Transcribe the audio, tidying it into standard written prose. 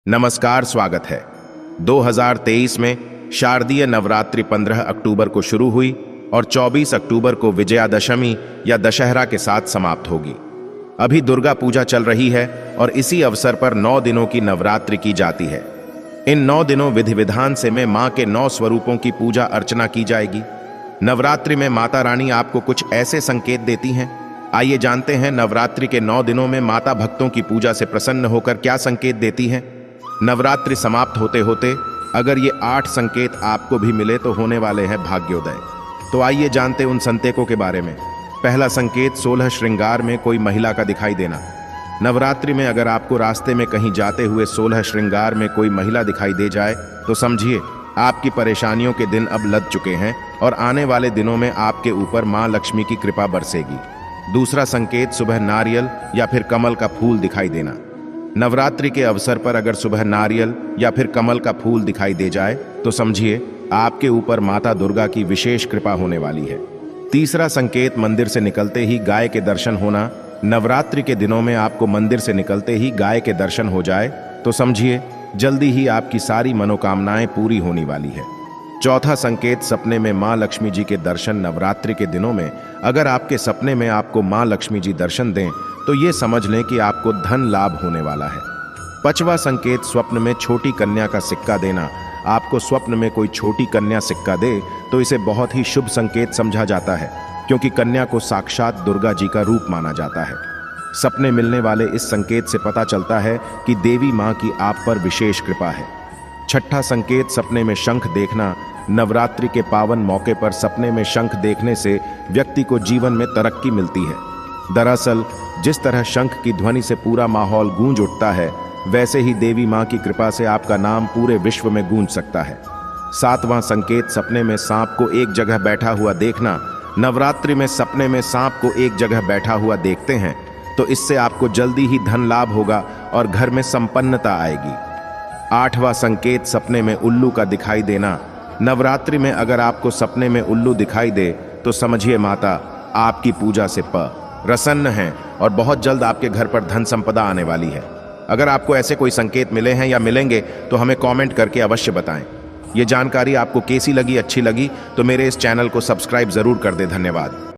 नमस्कार, स्वागत है। 2023 में शारदीय नवरात्रि 15 अक्टूबर को शुरू हुई और 24 अक्टूबर को विजयादशमी या दशहरा के साथ समाप्त होगी। अभी दुर्गा पूजा चल रही है और इसी अवसर पर 9 दिनों की नवरात्रि की जाती है। इन 9 दिनों विधि विधान से में मां के 9 स्वरूपों की पूजा अर्चना की जाएगी। नवरात्रि में माता रानी आपको कुछ ऐसे संकेत देती हैं। आइए जानते हैं नवरात्रि के 9 दिनों में माता भक्तों की पूजा से प्रसन्न होकर क्या संकेत देती हैं। नवरात्रि समाप्त होते होते अगर ये 8 संकेत आपको भी मिले तो होने वाले हैं भाग्योदय। तो आइए जानते उन संकेतों के बारे में। पहला संकेत, 16 श्रृंगार में कोई महिला का दिखाई देना। नवरात्रि में अगर आपको रास्ते में कहीं जाते हुए 16 श्रृंगार में कोई महिला दिखाई दे जाए तो समझिए आपकी परेशानियों के दिन अब लद चुके हैं और आने वाले दिनों में आपके ऊपर मां लक्ष्मी की कृपा बरसेगी। दूसरा संकेत, सुबह नारियल या फिर कमल का फूल दिखाई देना। नवरात्रि के अवसर पर अगर सुबह नारियल या फिर कमल का फूल दिखाई दे जाए तो समझिए आपके ऊपर माता दुर्गा की विशेष कृपा होने वाली है। तीसरा संकेत, मंदिर से निकलते ही गाय के दर्शन होना। नवरात्रि के दिनों में आपको मंदिर से निकलते ही गाय के दर्शन हो जाए तो समझिए जल्दी ही आपकी सारी मनोकामनाएं पूरी होने वाली है। चौथा संकेत, सपने में मां लक्ष्मी जी के दर्शन। नवरात्रि के दिनों में अगर आपके सपने में आपको मां लक्ष्मी जी दर्शन दें तो ये समझ लें कि आपको धन लाभ होने वाला है। पांचवा संकेत, स्वप्न में छोटी कन्या का सिक्का देना। आपको स्वप्न में कोई छोटी कन्या सिक्का दे तो इसे बहुत ही शुभ संकेत समझा जाता है, क्योंकि कन्या को साक्षात दुर्गा जी का रूप माना जाता है। सपने मिलने वाले इस संकेत से पता चलता है कि देवी मां की आप पर विशेष कृपा है। छठा संकेत, सपने में शंख देखना। नवरात्रि के पावन मौके पर सपने में शंख देखने से व्यक्ति को जीवन में तरक्की मिलती है। दरअसल जिस तरह शंख की ध्वनि से पूरा माहौल गूंज उठता है, वैसे ही देवी मां की कृपा से आपका नाम पूरे विश्व में गूंज सकता है। सातवां संकेत, सपने में सांप को एक जगह बैठा हुआ देखना। नवरात्रि में सपने में सांप को एक जगह बैठा हुआ देखते हैं तो इससे आपको जल्दी ही धन लाभ होगा और घर में संपन्नता आएगी। आठवां संकेत, सपने में उल्लू का दिखाई देना। नवरात्रि में अगर आपको सपने में उल्लू दिखाई दे तो समझिए माता आपकी पूजा से प्रसन्न हैं और बहुत जल्द आपके घर पर धन संपदा आने वाली है। अगर आपको ऐसे कोई संकेत मिले हैं या मिलेंगे तो हमें कमेंट करके अवश्य बताएं। ये जानकारी आपको कैसी लगी, अच्छी लगी तो मेरे इस चैनल को सब्सक्राइब जरूर कर दें। धन्यवाद।